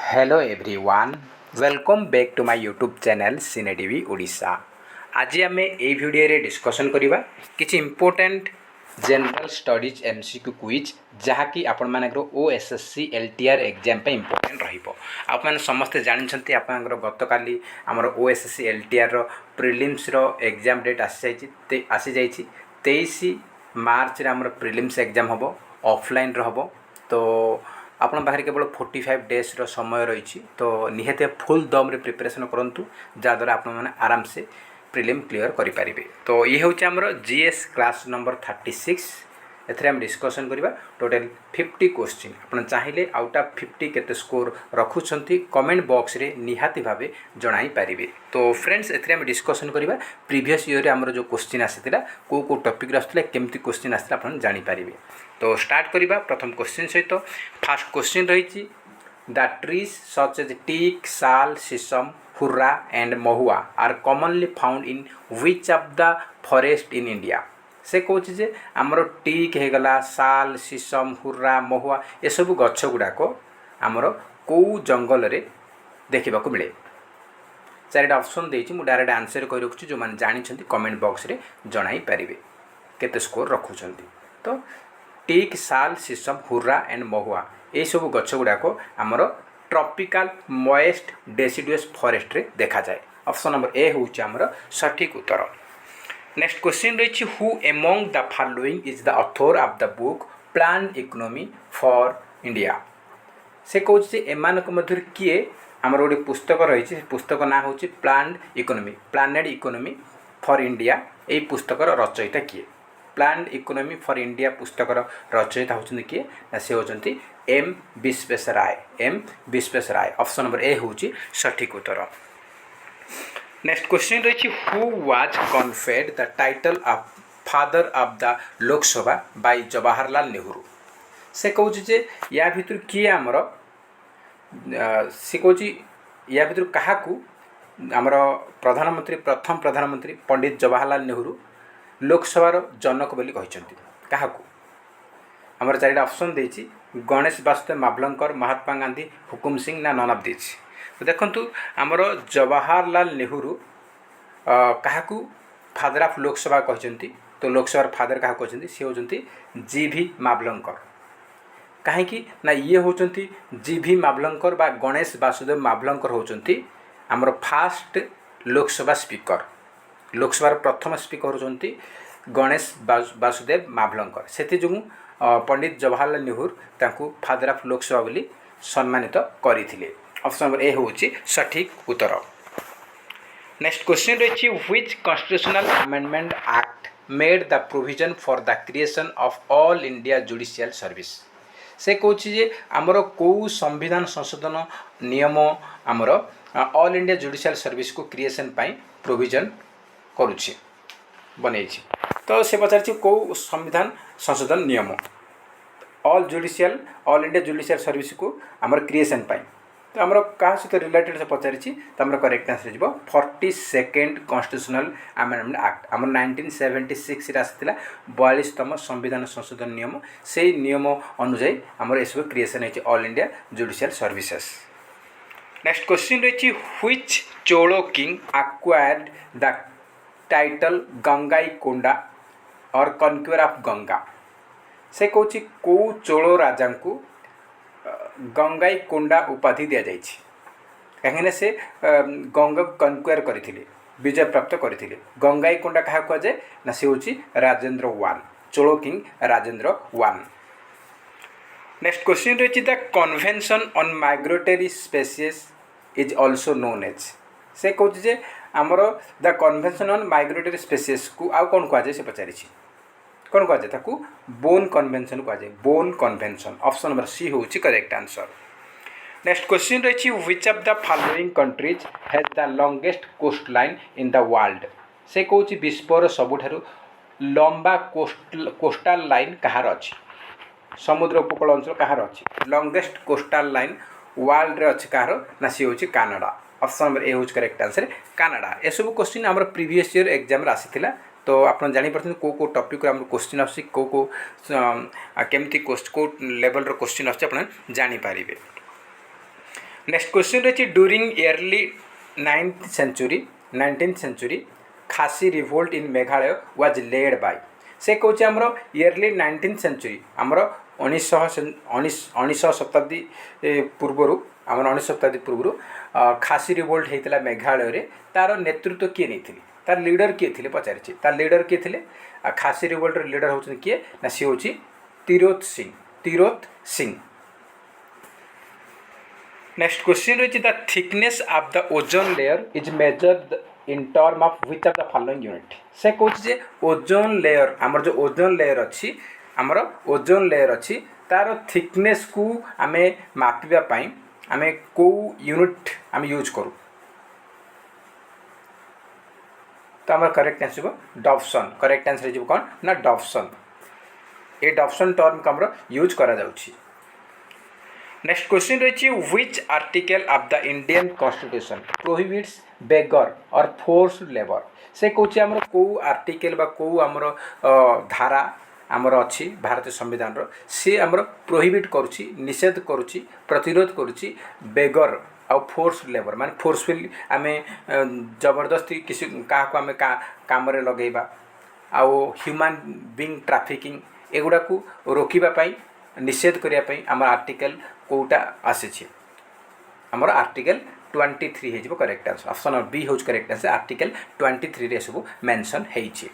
Hello everyone, welcome back to my YouTube channel cine TV Odisha. आज आम ये video discussion करवा किसी important general studies MCQ quiz जहाँकि आपण मानकर ओएसएससी एलटीआर एग्जाम पे इंपोर्टेंट रहिबो। आप माने समस्ते जानते आपनकर गतकाली आमर ओएसएससी एलटीआर रो प्रिलिम्स रो एग्जाम डेट आसी जाइछि 23 मार्च रे आमर प्रिलिम्स एग्जाम हबो, ऑफलाइन रो हबो। तो आपन पाखे केवल 45 डेज रो समय रही, तो निहाती फुल दम रे प्रिपरेशन करूँ जहाँद्वारा आप आराम से प्रिलिम क्लियर करें। तो ये हूँ आमर जीएस क्लास नंबर 36। एथरे हम डिस्कसन करवा टोटल 50 क्वेश्चन। आप चाहिए आउट ऑफ 50 केते स्कोर रखुंट कमेंट बॉक्स रे निहाती भावे जणाई पारिबे। तो फ्रेंड्स एथरे हम डिस्कसन करवा प्रीवियस ईयर आमर जो क्वेश्चन आसीथिला को टॉपिक आसुथिला केमती क्वेश्चन आसथिला आपण जानि पारिबे। तो स्टार्ट करवा प्रथम क्वेश्चन सहित। फास्ट क्वेश्चन रही the trees such as teak, sal, shisham, hurra and mahua are commonly found in which of the forest in India. से कौच जे आमर टीक होगला, साल, शीशम, हुर्रा, महुआ ये सब गछ गुड़ाक आमर कौ जंगल रे देखा मिले। चारिटा ऑप्शन देछि, मु डायरेक्ट आंसर कहि रखुछि, जो माने जानिछन्ति कमेंट बॉक्स रे जणाई पारिबे केते स्कोर रखुछन्ति। तो टीक, साल, शीशम, हुर्रा एंड महुआ ये सब गछ गुड़ाक आमर ट्रॉपिकल मॉइस्ट डेसिडुअस फॉरेस्ट रे देखा जाए। ऑप्शन नंबर ए होउछि आमर सठिक उत्तर। नेक्स्ट क्वेश्चन रही who among the following is the author of the book plan economy for India. से कौचे एमानक मध्य किए आमर गोटे पुस्तक रही, पुस्तक ना हूँ plan economy, planned economy for India. यही पुस्तकर रचयिता किए? प्लान इकोनॉमी फॉर इंडिया पुस्तकर रचयिता होती किए ना, से होती M Visvesvaraya. M Visvesvaraya option number A हूँ सठिक उत्तर। नेक्स्ट क्वेश्चन रही who was conferred the title of father of the Lok Sabha by Jawaharlal Nehru. से कौच जे या भितर किए आमर से कौच या भितर क्या आमर प्रधानमंत्री, प्रथम प्रधानमंत्री पंडित जवाहरलाल नेहरू लोकसभार जनक बोली कहते क्या? आमर चारिटा ऑप्शन देछि, गणेश वासुदेव मावलंकर, महात्मा गांधी, हुकुम सिंह ना नन ऑफ दिस। तो देखंतु आमर जवाहरलाल नेहरू क्या फादर ऑफ लोकसभा कहते। तो लोकसभार फादर क्या कहते? सी होती जी.भी. मावलंकर। कहीं ना ये होती जी.भी. मावलंकर बा गणेश वासुदेव मावलंकर होती आमर फास्ट लोकसभा स्पीकर। लोकसभार प्रथम स्पीकर होती गणेश वासुदेव मावलंकर। से जो पंडित जवाहरलाल नेहरू तांकु फादर ऑफ लोकसभा बोली सम्मानित करथिले। ऑप्शन नंबर ए हूँ सठिक उत्तर। नेक्स्ट क्वेश्चन रही which constitutional amendment act made the provision for the creation of all India judicial service. से कौच जे आमर कौ संविधान संशोधन नियम आमर ऑल इंडिया जुडिशियल सर्विस को क्रिएशन पाई प्रोविजन करुछि बनै। तो से पचार कौ संविधान संशोधन नियम ऑल इंडिया जुडिशियल सर्विस को आमर क्रिएशन पाई। तो आमर क्या सहित रिलेटेड से पचारि तो आमर करेक्ट आंसर हो 42nd कॉन्स्टिट्यूशनल अमेंडमेंट एक्ट। आमर 1976 आसाला 42तम संविधान संशोधन नियम। से नियम अनुजाई आमर यह क्रिएशन है all India judicial services. Next question रही व्हिच चोलो king acquired the title Gangaikonda और कनक्वेयर ऑफ गंगा। से कौच कौ चोलो राजा को गंगाईकोंडा उपाधि दि जाइए कहीं से गंगा कनक्वेयर करते, विजय प्राप्त करते। गंगाईकोंडा क्या कहुए ना, सी हूँ Rajendra one, Chola king Rajendra one. Next question रही the convention on migratory species is also known as. से कौच जे आमर the convention on migratory species को आउ कौन कहुए से पचारि कौन कहुए ताकू बोन कन्वेंशन कहुए, Bonn convention. Option number C हूँ करेक्ट आंसर। नेक्स्ट क्वेश्चन रही which of the following countries has the longest coastline in the world. से कौच विश्वर सबुठारु लंबा कोस्टाल लाइन कहार अच्छी, समुद्र उपकूल अंचल कहार अच्छी लॉन्गेस्ट कोस्टाल लाइन वर्ल्ड रे अच्छी कहार ना, सी हूँ कनाडा। ऑप्शन नंबर ए हूँ करेक्ट आंसर कनाडा। ये सब क्वेश्चन आमर प्रीवियस ईयर एग्जाम आसीथिला। तो आप जापर कौ टॉपिक आम क्वेश्चन आसी केमती कौ लेवल क्वेश्चन आपारे। नेक्स्ट क्वेश्चन रही ड्यूरिंग इयरली 19th century खासी revolt in Meghalaya was led by से कौचे आमर इयरली 19th century आमर 1900 शताब्दी पूर्वर आम 19 शताब्दी पूर्व खासी रिवोल्ट होता मेघालय रे तार नेतृत्व किए नहीं तार लीडर किए थे पचारि तार लीडर किए थे खासी रिवोल्ट लीडर होती किए ना सी हूँ तिरोत सिंह। नेक्स्ट क्वेश्चन रही the thickness of the ozone layer is measured in term of which of the following unit से कहे ओजोन लेयर आमर जो ओजोन लेयर अच्छी आमर ओजोन लेयर अच्छी तार थिकनेस को आमे मापिबा पई आमे को यूनिट आमे यूज करूँ तो आम करेक्ट आसो डॉप्सन करेक्ट आंसर हो कौन ना डॉप्सन ये डॉप्सन टर्म को आम यूज करा जाउछि। नेक्स्ट क्वेश्चन रही which article of the Indian constitution prohibits begar और फोर्स्ड लेबर से कौचे आमर को आर्टिकल बा को आमर धारा आमर अच्छी भारतीय संविधान सी आमर प्रोहिबिट करुच्ची निषेध करुच्ची प्रतिरोध करुच्ची बेगर आउ फोर्स लेबर माने फोर्सफुली आम जबरदस्ती किसी क्या आम काम लगेगा आउ ह्यूमन बीइंग ट्राफिकिंग एगुड़ा को रोकवाई निषेध करने आम आर्टिकल कोटा आसी आमर आर्टिकल 23 हो correct answer option number B हूँ करेक्ट आंसर आर्टिकल 23 रे सब मेंशन होइछि।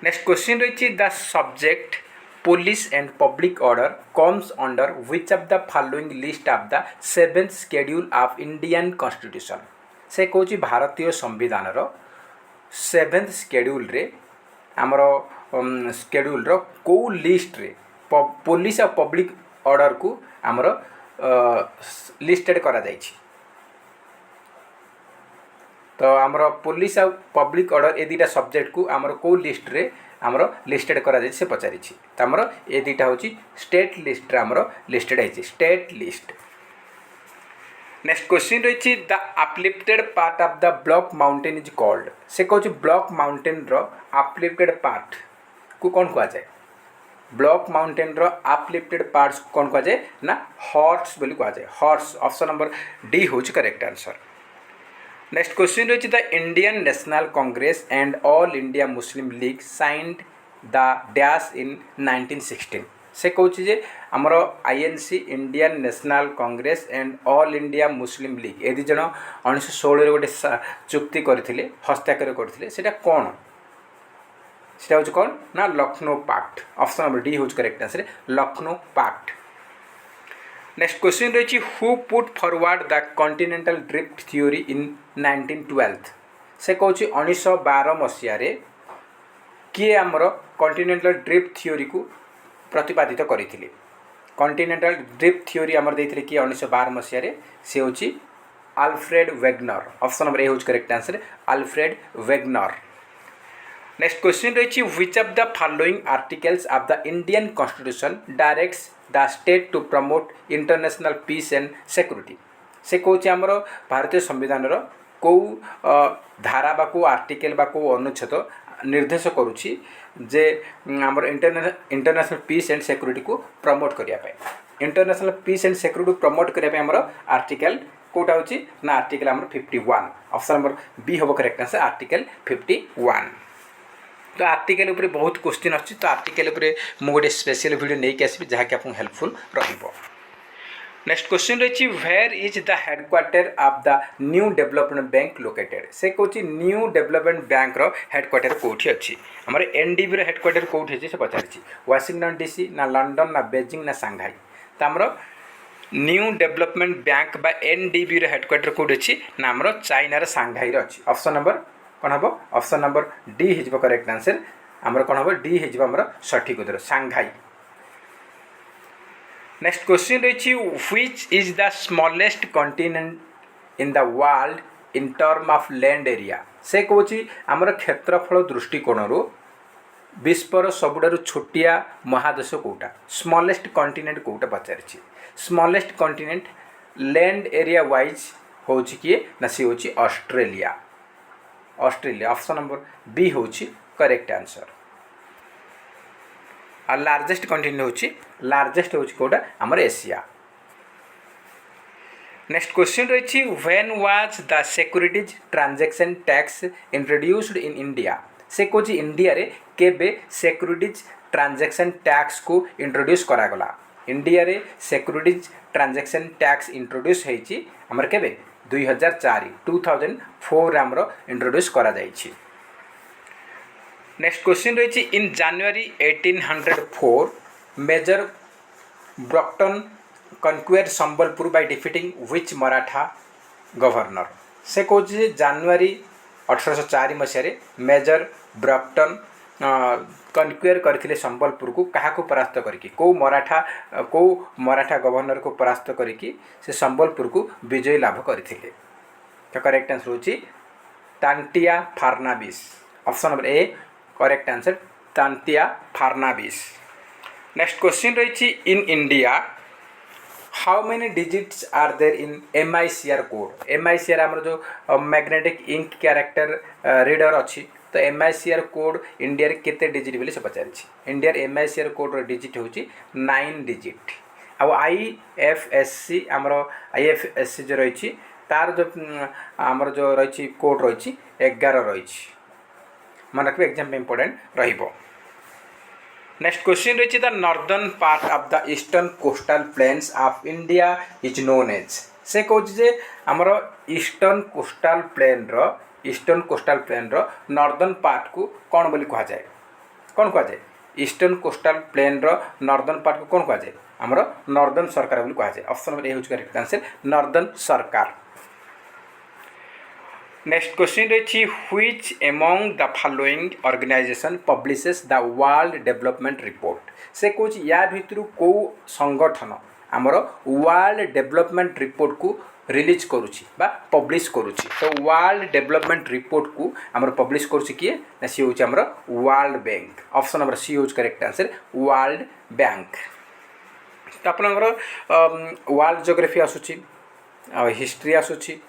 नेक्स्ट क्वेश्चन रही the subject police and public order comes under which of the following list of the 7th schedule of Indian constitution से कौची भारतीय संविधान 7th schedule रे आमर शेड्यूल रो को लिस्ट रे पुलिस और पब्लिक ऑर्डर को आमर लिस्टेड करा जाइछि तो आमर पुलिस और पब्लिक ऑर्डर ए दुटा सब्जेक्ट को आमर को लिस्ट रे आमर लिस्टेड करा जाइछि से पचारि तो आमर ए दुटा होछि स्टेट लिस्ट रे आमर लिस्टेड है स्टेट लिस्ट। नेक्स्ट क्वेश्चन रही the uplifted part of the block mountain is called से कौन ब्लॉक माउंटेन रो अपलिफ्टेड पार्ट को कौन कह जाए ब्लॉक माउंटेन रो अपलिफ्टेड पार्ट्स कौन कह जाए ना हॉर्स बोली कह जाए हॉर्स ऑप्शन नंबर डी हूँ करेक्ट आंसर। नेक्स्ट क्वेश्चन रही the Indian national congress and all India Muslim league signed the dash in 1916 से कौचे जे आमर INC Indian national congress and all India Muslim League ए दुज 1916 गोटे चुक्ति करथिले हस्ताक्षर करथिले सेटा कौन सेटा हूँ कौन ना Lucknow pact option number D हूँ correct answer Lucknow pact. Next question रही who put forward the continental drift theory in 1912 से कौन 1912 मसीह किए आमर कॉन्टिनेंटल ड्रिफ्ट थ्योरी को प्रतिपादित करथिले कॉन्टिनेंटल ड्रिफ्ट थ्योरी आमर देथिले किए 1912 मसीह से हूँ Alfred Wegener option number A हूँ correct answer Alfred Wegener. Next question रही which of the following articles of the Indian constitution directs the state to promote international peace and security से कौचे आमर भारतीय संविधान कौ धारा बा को आर्टिकल बा को अनुच्छेद निर्देश करुच्ची जे आमर इंटरनेशनल पीस एंड सिक्योरिटी को प्रमोट करने international peace and security promote करने आमर आर्टिकल कौटा हूँ ना आर्टिकल आमर 51 ऑप्शन नंबर बी हम करेक्ट आंसर आर्टिकल 51। तो आर्टिकल उपरे बहुत क्वेश्चन अच्छी तो आर्टिकल उपरे मु गोटे स्पेशल वीडियो नहीं आसबि जहाँकि आपको हेल्पफुल रहिबो। नेक्स्ट क्वेश्चन रही where is the headquarter of the new development bank located से कौन न्यू डेवलपमेंट बैंक रो हेडक्वार्टर कौटी अच्छी आमर एनडीबी रो हेडक्वार्टर कौटी अच्छी से पचारि वाशिंगटन डीसी ना लंडन ना बेजिंग ना सांघाई तो आमर न्यू डेवलपमेंट बैंक बा एनडीबी रो हेडक्वार्टर कौटी अच्छी ना आमर चाइनार सांघाई अच्छी ऑप्शन नंबर कौन हम ऑप्शन नंबर डी हो करेक्ट आंसर आमर कौन हम डी हो सठिक उत्तर सांघाई। नेक्स्ट क्वेश्चन रही which is the smallest continent in the world in term of land area से कौच आमर क्षेत्रफल दृष्टिकोण विश्वर सबुठारु छोटिया महादेश कौटा स्मॉलेस्ट कॉन्टिनेंट कौटा पचारि smallest continent land area wise हूँ किए ना सी हूँ Australia Australia option number B हूँ करेक्ट आंसर। और लार्जेस्ट कॉन्टिनेंट हूँ कौटा आमर एशिया। नेक्स्ट क्वेश्चन रही when was the securities transaction tax introduced in India से कौन इंडिया रे केबे सिक्योरिटीज ट्रांजैक्शन टैक्स को इंट्रोड्यूस करागला इंडिया रे सिक्योरिटीज ट्रांजैक्शन टैक्स इंट्रोड्यूस होईची हमर केबे 2004 2004 हमर इंट्रोड्यूस करा जाईची। नेक्स्ट क्वेश्चन रही in January 1804 major Broughton conquer Sambalpur by defeating which Maratha governor से कौन जनवरी 1804 मसीह मेजर ब्रॉक्टन कन्क्वेयर करथिले संबलपुर को क्या परास्त करके कौ मराठा गवर्नर को परास्त करके से संबलपुर को विजय लाभ करथिले। तो करेक्ट आंसर होची Tantia Fadnavis option number A correct answer Tantia Fadnavis. Next question रही in India how many digits are there in MICR code MICR आमर जो मैग्नेटिक इंक कैरेक्टर रीडर अच्छी तो MICR कोड इंडिया रे केते डिजिट बोली से पचारिछि इंडिया रे MICR कोड रो डिजिट होची 9 डिजिट आ IFSC आमर IFSC जो रही तार जो आमर जो रही कोड रही 11 रही मन रखिए एग्जाम इंपोर्टेंट रहिबो। नेक्स्ट क्वेश्चन रही the northern part of the eastern coastal plains of India is known as से कौच जे आमर ईस्टर्न कोस्टल प्लेन रो नॉर्दर्न पार्ट को कौन बोली कहा जाए कौन कहा जाए ईस्टर्न कोस्टल प्लेन रो नॉर्दर्न पार्ट को कौन कहा जाए आमर नॉर्दर्न सरकार बोली कहा जाए। ऑप्शन नंबर ए होच correct answer northern Circars. Next question रही which among the following organisation publishes the world development report से कौच या भितर कौ संगठन आमर वर्ल्ड डेवलपमेंट रिपोर्ट को रिलीज करुच्ची बा पब्लिश करुच्ची तो वर्ल्ड डेवलपमेंट रिपोर्ट को आमर पब्लिश करुच्ची किए ना सी होची आमर world bank. Option number C होच करेक्ट आंसर वर्ल्ड बैंक। तो आपनकर वर्ल्ड ज्योग्राफी आसुची हिस्ट्री आसुची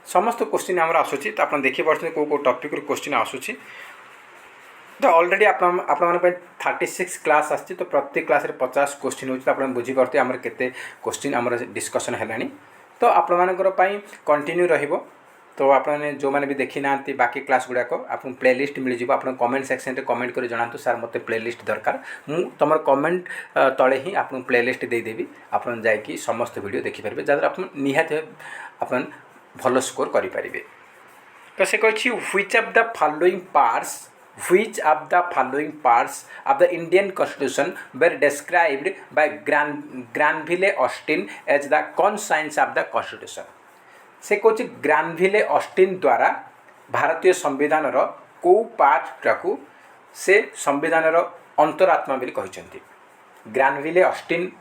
समस्त क्वेश्चन आमर आसूँ तो आप देखिए कौ टॉपिक क्वेश्चन आसूँ तो ऑलरेडी आपण 36 क्लास आसी तो प्रत्येक क्लास रे 50 क्वेश्चन हो आप बुझीपे आमर केते क्वेश्चन आमर डिस्कशन है तो आपणकर कंटिन्यू रहिबो। तो आपने जो मैंने भी देखी ना बाकी क्लास गुड़ाक आप प्लेलिस्ट मिल जाव आप कमेंट सेक्शन में कमेंट कर जनातु सर मत प्लेलिस्ट दरकार मु तुम कमेंट तले ही आप प्लेलिस्ट देदेवी आप जाकि समस्त वीडियो देखिपारे जहाँ आप निहाती आप भल स्कोर करें। तो से कही which of the following parts of the Indian constitution were described by Granville Austin as the conscience of the constitution से कौच ग्रानविले ऑस्टिन द्वारा भारतीय संविधान को पार्टा को से संविधान अंतरात्मा बोली कहते ग्रानविले ऑस्टिन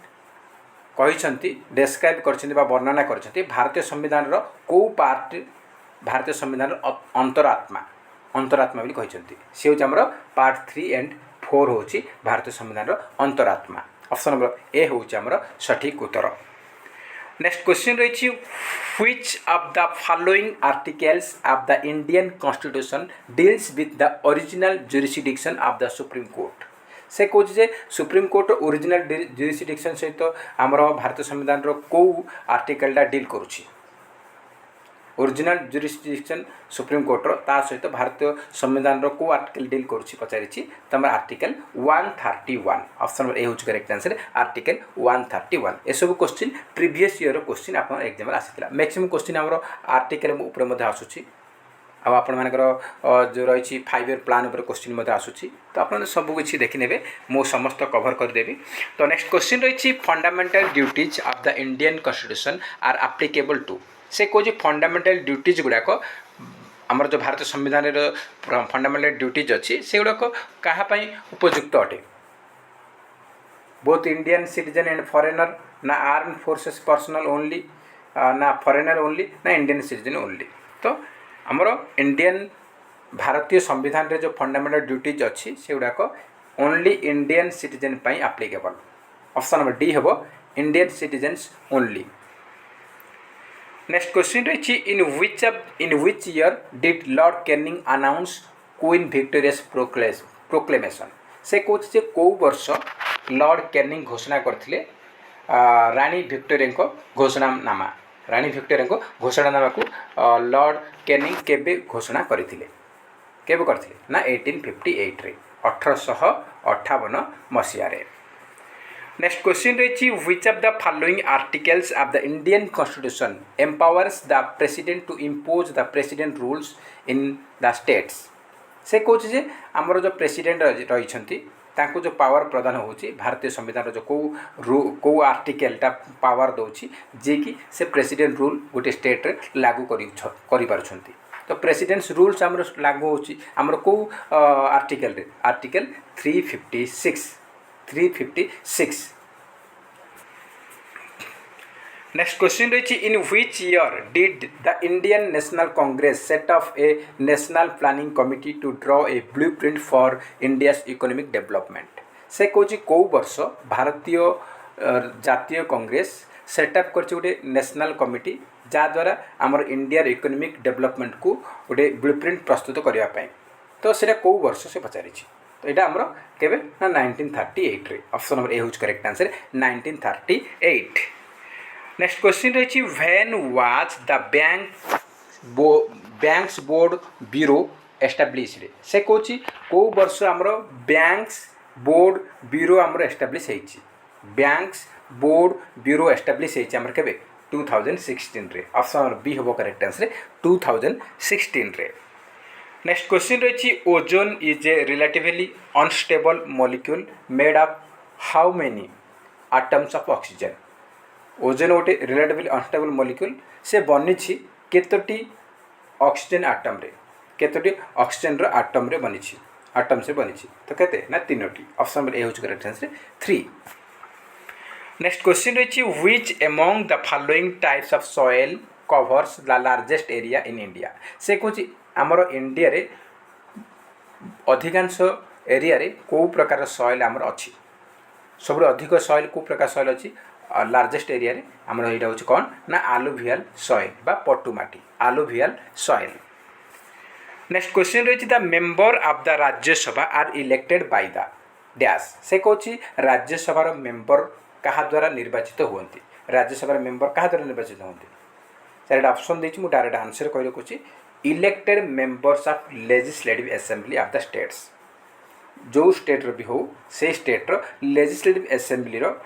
कहते डेस्क्राइब कर वर्णना कर भारतीय संविधान को पार्ट भारतीय संविधान अंतरात्मा बोली कहते सी हूँ आमर पार्ट 3 एंड 4 हूँ भारतीय संविधान अंतरात्मा। ऑप्शन नंबर ए हूँ आमर सठिक उत्तर। नेक्स्ट क्वेश्चन रही which of the following articles of the Indian constitution deals with the original jurisdiction of the supreme court से कौच जे सुप्रीम कोर्ट ओरिजिनल ज्यूरिसडिक्शन सहित तो आमर भारतीय संविधान कौ आर्टिकलटा डील करुच्ची ओरिजिनल ज्यूरिसडिक्शन सुप्रीम कोर्ट ता सहित भारतीय संविधान को आर्टिकल डील करुच्ची पचारि तुम आर्टिकल 131। ऑप्शन नंबर ए हूँ करेक्ट आंसर आर्टिकल 131। ये सब क्वेश्चन प्रीवियस ईयर क्वेश्चन आप एग्जाम आसाला मैक्सिमम क्वेश्चन आमर आर्टिकल उपर आसूँ जो रही 5 ईयर प्लान उपर क्वेश्चन आसूँ तो आप सबकि देखने मु समस्त कवर करदेवी। तो नेक्स्ट क्वेश्चन रही fundamental duties of the Indian constitution are applicable to से कौन फंडामेंटल ड्यूटीज गुड़ाक आमर जो भारतीय संविधान फंडामेंटल ड्यूटीज अच्छी से गुड़ाक क्या उपयुक्त अटे both Indian citizen and foreigner ना आर्म फोर्सेस पर्सनल ओनली ना फॉरेनर ओनली ना इंडियन सिटीजन ओनली। तो आमर इंडियन भारतीय संविधान रे जो फंडामेंटल ड्यूटीज अच्छी से गुड़ाक only Indian citizen applicable. Option number D हम Indian citizens only. Next question रही in which year did Lord Canning announce Queen Victoria's proclamation से कौच जे कौ वर्ष लॉर्ड कैनिंग घोषणा करथिले रानी विक्टोरिया घोषणानामा रानी भिक्टोरिया को घोषणा नामा को लॉर्ड कैनिंग केबे घोषणा करथिले केबे करथिले ना 1858 रे 1858 मसिया रे। नेक्स्ट क्वेश्चन रही which of the following articles of the Indian constitution empowers the president to impose the president rules in the states. से कौच जे आमर जो प्रेसिडेंट रही तांको जो पावर प्रदान होची भारतीय संविधान जो को आर्टिकलटा पावर दौची जे कि से प्रेसिडेंट रूल गोटे स्टेट रे लागू करि पारुछंती। तो प्रेसिडेंट्स रूल्स आमर लागू होची आमर को आर्टिकल रे आर्टिकल 356। नेक्स्ट क्वेश्चन रही in which year did the Indian national congress set off a national planning committee to draw a blueprint for India's economic development. से कौच कौ वर्ष भारतीय जातीय कांग्रेस सेटअप कर गोटे नेशनल कमिटी जहाँद्वारा आमर इंडिया इकोनॉमिक डेवलपमेंट को गोटे ब्लूप्रिंट प्रस्तुत करने। तो सेटा कौ वर्ष से पचारि। तो यहाँ आमर केबे ना 1938 रे। ऑप्शन नंबर ए हूँ करेक्ट आंसर 1938। नेक्स्ट क्वेश्चन रही when was the banks board bureau established. से कौच कौ वर्ष आमर बैंक्स बोर्ड ब्यूरो आमर एस्टाब्लिश होती। बैंक्स बोर्ड ब्यूरो एस्टाब्लिश होती आमर केबे 2016 रे। ऑप्शन नंबर बी हम करेक्ट आंसर 2016 रे। नेक्स्ट क्वेश्चन रही ozone is a relatively unstable molecule made of how many atoms of oxygen. Ozone गोटे रिलेटिवली अनस्टेबल मॉलिक्यूल से बनी केतोटी ऑक्सीजन आटम रे केतोटी ऑक्सीजन रो आटम रे बनी आटम से बनी तो केते ना 3टी। ऑप्शन नंबर ए हूँ करेक्ट आंसर 3। नेक्स्ट क्वेश्चन रही which among the following types of soil covers the largest area in India. से कौच आमर इंडिया रे अधिकांश एरिया रे को प्रकार सॉइल आमर अच्छी सब अधिक सॉइल को प्रकार सॉइल अच्छी लार्जेस्ट एरिया रे आमर यहाँ हूँ कौन ना आलुभियल सॉइल बा पटुमाटी आलुभियल सॉइल। नेक्स्ट क्वेश्चन रही the member of the Rajya Sabha are elected by the dash. से कौच राज्यसभा मेंबर क्या द्वारा निर्वाचित होती राज्यसभा मेंबर क्या द्वारा निर्वाचित होती। चार ऑप्शन देती मुझे डायरेक्ट आंसर कह रखुच्छी elected members of legislative assembly of the states. जो स्टेट भी हो से स्टेट रो लेजिस्लेटिव असेंबली रो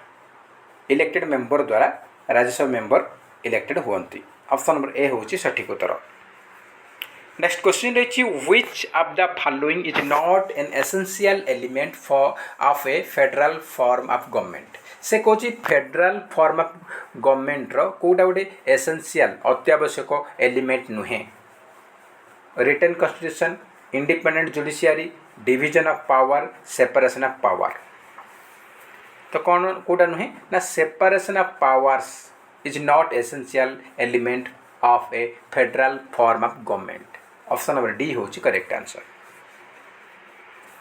इलेक्टेड मेंबर द्वारा राज्यसभा मेंबर इलेक्टेड होती। ऑप्शन नंबर ए हूँ सठिक उत्तर। नेक्स्ट क्वेश्चन रही which of the following is not an essential element for of a federal form of government. से कौच फेडरल फॉर्म ऑफ गवर्नमेंट रो कोटा गोटे एसेंशियल अत्यावश्यक एलिमेंट नुहे। Written constitution independent judiciary division of power separation of power. तो कौन कोटा नुहे ना separation of powers is not essential element of a federal form of government. Option number D हूँ करेक्ट आंसर।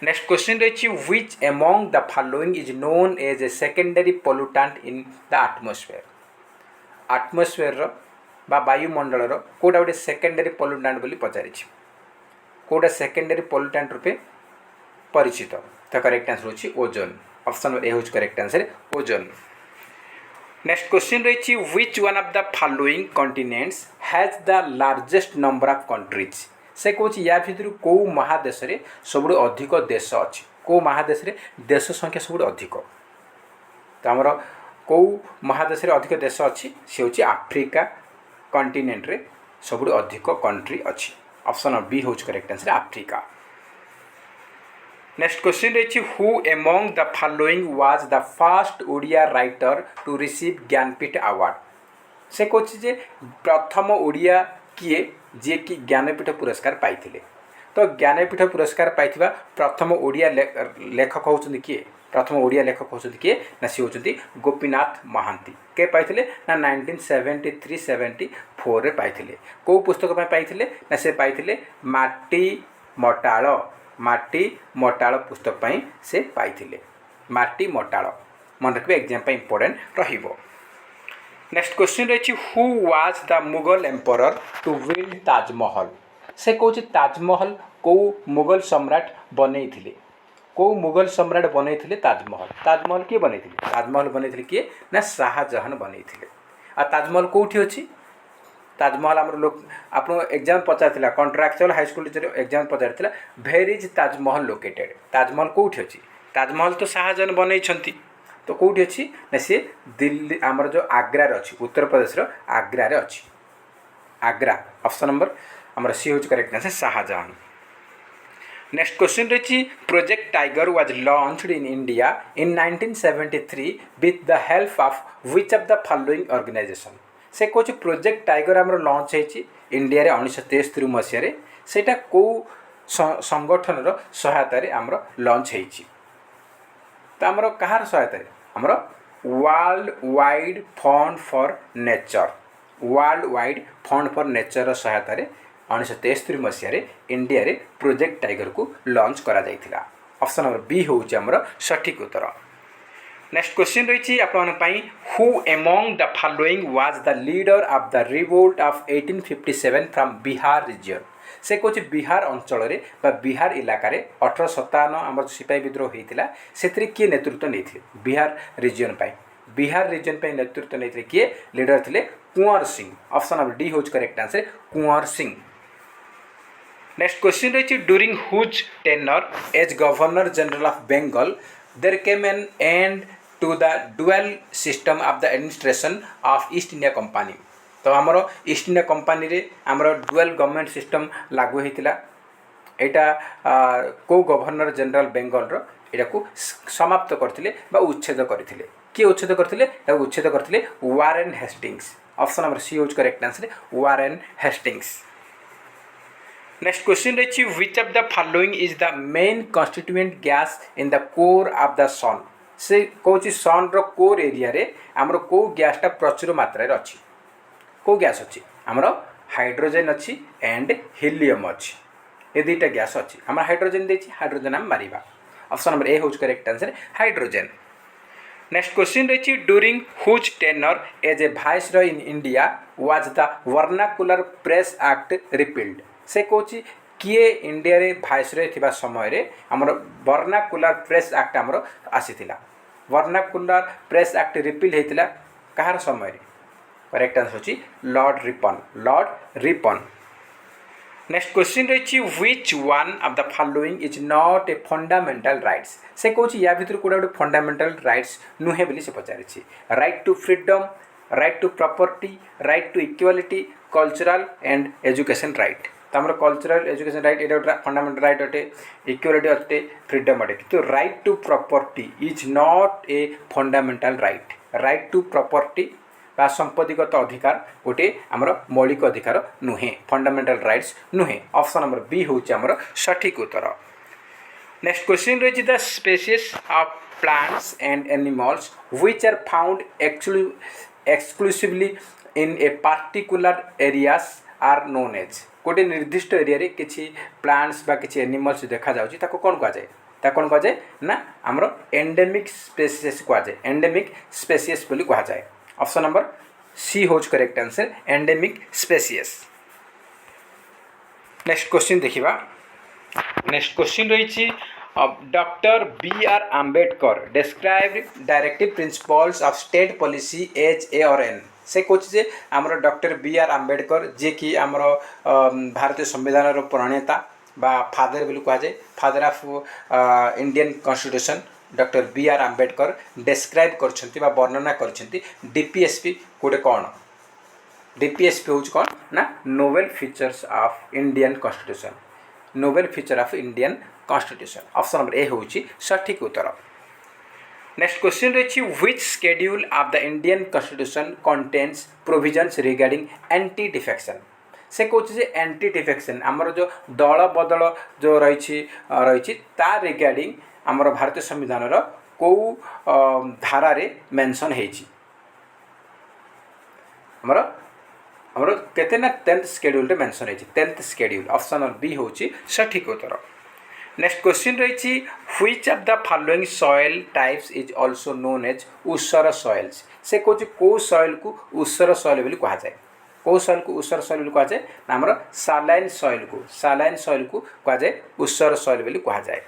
नेक्स्ट क्वेश्चन रही which among the following is known as a secondary pollutant in the atmosphere. Atmosphere बा वायुमंडल कोटा गोटे secondary pollutant बोली पचारि कोटा secondary pollutant रूपे परिचित। तो करेक्ट आंसर होची ओजोन। ऑप्शन नंबर ए हूँ correct answer ozone. Next question रही which one of the following continents has the largest number of countries. से कौच या भितर कौ महादेश रे सब अधिक देश अच्छी कौ महादेश रे देश संख्या सब अधिक। तो आमर कौ महादेश रे अधिक देश अच्छी सी हूँ आफ्रिका कॉन्टिनेंट रे सब अधिक कंट्री अच्छी। ऑप्शन नंबर बी हूँ correct answer Africa. Next question रही who among the following was the first Odia writer to receive Jnanpith award. से कौच जे प्रथम ओडिया किए जी कि ज्ञानपीठ पुरस्कार पाइथिले। तो ज्ञानपीठ पुरस्कार पाइथिबा प्रथम ओडिया लेखक होउछन्ति किए प्रथम ओडिया लेखक होउछन्ति किए ना सी होउछन्ति गोपीनाथ महांती। के पाइथिले ना 1973-74 रे पाइथिले। को पुस्तक में पाइथिले ना से पाइथिले माटी मटाळ पुस्तक पाई से पाइथिले माटी मटाळ मन रखिए एग्जाम पे इंपोर्टेंट रहिबो। नेक्स्ट क्वेश्चन रही who was the Mughal emperor to build Taj Mahal. से कौच ताजमहल को मुगल सम्राट बनई थिले को मुगल सम्राट बनई थिले ताजमहल किए बनई थिले ताजमहल बनई थिले किए ना शाहजहान बनई थिले। आ ताजमहल कोठी अछि ताजमहल आम लोक आप एग्जाम पचार contractual high school teacher exam पचार where is Taj Mahal located Taj Mahal कौटी अच्छी ताजमहल तो शाहजहान बनई तो कौटी अच्छी ना सी दिल्ली आमर जो आग्रा अच्छी उत्तर प्रदेश आग्रा अच्छी आग्रा ऑप्शन नंबर आमर सी हूँ correct answer Shah Jahan. Next question रही project tiger was launched in India in 1973 with the help of which of the following organisation से कौन प्रोजेक्ट टाइगर आमर लॉन्च होती इंडिया रे 1973 मसीह सेटा कौ संगठन सहायतार आमर लॉन्च होती तो आमर कहार सहायतार आमर world wide fund for nature world wide fund for nature सहायतार 1973 मसीह इंडिया रे प्रोजेक्ट टाइगर को लॉन्च करा जाइथिला। ऑप्शन नंबर बी होउची हमर सठिक उत्तर। नेक्स्ट क्वेश्चन रही आपन who among the following was the leader of the revolt of 1857 from Bihar region से कौन बिहार अंचल बा बिहार इलाका 1857 आम सिपाही विद्रोह होता से किए नेतृत्व नहीं बिहार रीजन पे नेतृत्व नहीं किए लीडर थे Kunwar Singh. Option number D होज correct answer Kunwar Singh. Next question रही during whose tenure as governor general of Bengal there came an end to the dual system of the administration of East India Company तो आमर east India company रे आमर dual government system लागू होता यहाँ को governor general Bengal रो को समाप्त करथिले बा उच्छेद करथिले किए उच्छेद करथिले उच्छेद करथिले Warren Hastings. Option number C होज correct answer Warren Hastings. Next question रही which of the following is the main constituent gas in the core of the sun से कौन सन रो कोर एरिया रे आमर को गैसटा प्रचुर मात्रा अच्छी को गैस अच्छी आमर हाइड्रोजेन अच्छी एंड हिलियम अच्छी ये दुईटा गैस अच्छी आम हाइड्रोजेन देछि हाइड्रोजेन आम मारिबा। ऑप्शन नंबर ए होज correct answer hydrogen. Next question रही during whose tenure as a viceroy in India was the vernacular press act repealed से कौन किए इंडिया रे वाइसरॉय थिबा समय रे हमर वर्नाकुलर प्रेस एक्ट हमर आसीथिला वर्नाकुलर प्रेस एक्ट रिपील होता कहार समय रे करेक्ट आंसर होची लॉर्ड रिपन। नेक्स्ट क्वेश्चन रही which one of the following is not a fundamental rights से कौन या भितर कोड़ा गोटे फंडामेंटल राइट्स नुहे बोली से पचारिछि right to freedom right to property right to equality cultural and education right तो आम कल्चरल एजुकेशन राइट ये गोटे फंडामेंटल राइट अटे इक्वालिटी अटे फ्रीडम अटे कि right to property is not a fundamental right to property बा संपत्तिगत अधिकार गोटे आमर मौलिक अधिकार नुहे फंडामेंटल राइट्स नुहे। ऑप्शन नंबर बी होची आमर सठिक उत्तर। नेक्स्ट क्वेश्चन रही the species of plants and animals which are found exclusively in a particular areas are known as गोटे निर्दिष्ट एरिया रे किछि प्लांट्स बा किछि एनिमल्स देखा जाउची ताको कोन कहा जाए ना आमर एंडेमिक स्पेसीज कहा जाए एंडेमिक स्पेसीज बोली कहा जाए। ऑप्शन नंबर सी होज correct answer endemic species. Next question देखिबा नेक्स्ट क्वेश्चन रही doctor B R Ambedkar describe directive principles of state policy as a और एन से कौच जे आमर डॉक्टर बी आर आम्बेडकर जे कि आमर भारतीय संविधान प्रणेता बा फादर बोली कहा जाए father of Indian constitution doctor B R Ambedkar describe करछंती बा वर्णना करछंती डीपीएसपी कोटे कौन डीपीएसपी होच कौन ना novel features of Indian constitution novel feature of Indian constitution. Option number ए होची सठिक उत्तर। नेक्स्ट क्वेश्चन रही which schedule of the Indian constitution contains provisions regarding anti defection से कौच जे एंटी डिफेक्शन आमर जो दल बदल जो रही ता रिगार्डिंग आमर भारतीय संविधान कौ धारा रे मेंशन होती आमर आमर केते ना 10th शेड्यूल रे मेंशन होती 10th schedule. Option number B होची सठिक उत्तर। नेक्स्ट क्वेश्चन रही which of the following soil types is also known as usar soils से कौच को सॉइल को ऊसर सॉइल बोली कहा जाए कौ सॉइल को ऊसर सॉइल बोली कहा जाए ना आमर सालाइन सॉइल को कहा जाए ऊसर सॉइल बोली कहा जाए।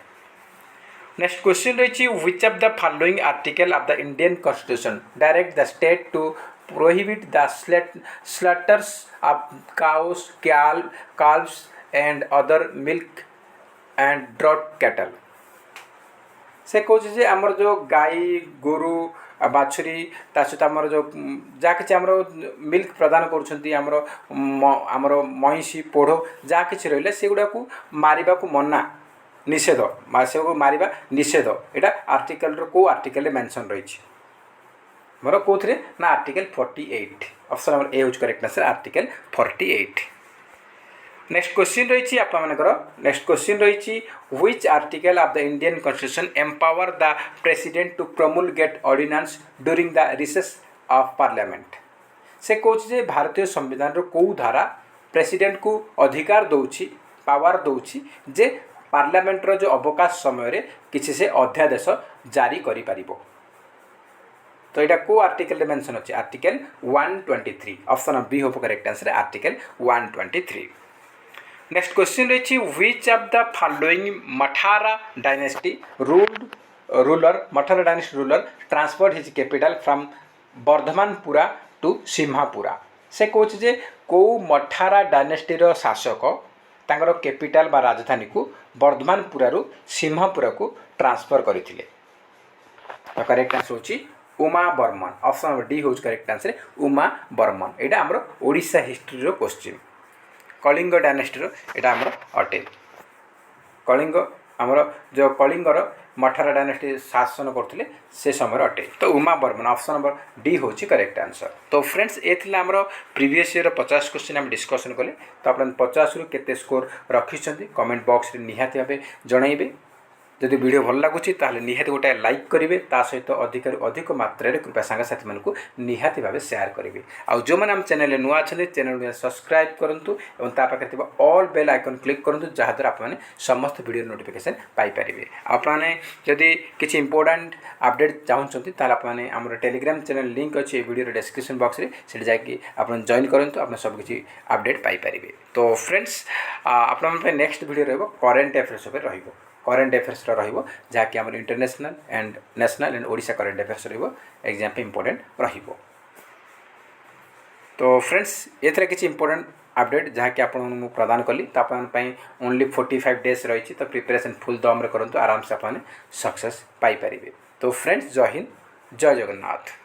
नेक्स्ट क्वेश्चन रही which of the following article of the Indian constitution direct the state to prohibit the slaughters of cows, calves and other milk and draught cattle। से कौन जे आमर जो गाई गोरु बाछुरी ता सहित आमर जो जहाँ कि आमर मिल्क प्रदान कर महिषी पोढ़ जहाँ कि रही से गुड़ा को मारिबा को मना निषेध से मारिबा निषेध यहाँ आर्टिकल को आर्टिकल मेंशन रही मोर कौन ना आर्टिकल 48 ऑप्शन नंबर ए हूँ correct answer article 48। Next question रही आपर नेक्स्ट क्वेश्चन रही which article of the Indian constitution empower the president to promulgate ordinance during the recess of parliament. से कौच जे भारतीय संविधान रो कौ धारा प्रेसिडेंट को अधिकार दौची पावर दौची जे पार्लियामेंट रो जो अवकाश समय रे किसी से अध्यादेश जारी करि परिबो। तो यहाँ को आर्टिकल मेंशन अच्छे आर्टिकल 123 ऑप्शन बी हो correct answer article 123। Next question रही which of the following Mathara dynasty Mathara dynasty ruler transferred his capital from Vardhamanapura to Simhapura. से कौच जे कौ मठारा डायनेस्टी रो शासक तांकर कैपिटल बा राजधानी को वर्धमानपुरा रु सिम्हापुरा को ट्रांसफर करथिले। तो करेक्ट आंसर होची Uma Barman option number D होच करेक्ट आंसर उमा बर्मन। यहाँ आमर ओडिशा हिस्ट्री रो क्वेश्चन कलिंग डायनेस्टी रो यहाँ आमर अटे कलिंग आमर जो कलिंगर मठारा डायनेस्टी शासन करते से समय अटे। तो Uma Barman option number D होची करेक्ट आंसर। तो फ्रेंड्स ये थिला आमर प्रीवियस ईयर 50 क्वेश्चन आम डिस्कसन कले। तो आप 50 रु केते स्कोर रखिछन्ती कमेंट बॉक्स रे निहाती भाबे जणाइबे। जदि वीडियो भल लगुच निहाती गोटे लाइक करेंगे ता सहित अधिक अधिक मात्रा कृपया सांगसाथी मानक निहाती भाव सेयार करेंगे। आउ जो मैंने आम चैनल नुआ अच्छा चैनल सब्सक्राइब करूँ और पाखे ऑल बेल आइकन क्लिक करूँ जहाँद्वारा आपने समस्त वीडियो नोटिफिकेशन पाइपर। आपने जदि किसी इंपोर्टेंट अपडेट चाहते आपने आम टेलीग्राम चैनल लिंक अच्छे वीडियो डिस्क्रिप्शन बॉक्स में से जाकि आप जॉइन करूँ आप सबकि अपडेट पाइपर। तो फ्रेंड्स आप नेक्स्ट वीडियो ररेंट अफेयर्स रही करेन्ट अफेयर्स रहिबो जहाँकि आम international and national and Odisha current affairs रहिबो एग्जाम पे इंपोर्टेंट रहिबो। तो फ्रेंड्स एथरे किसी इंपोर्टेंट अपडेट जहाँकि आपको प्रदान कली तो आप ओनली 45 डेज रही। तो प्रिपरेशन फुल दम रे करंतु आराम से आपने सक्सेस पाई परिबे। तो फ्रेंड्स जय हिंद जय जगन्नाथ।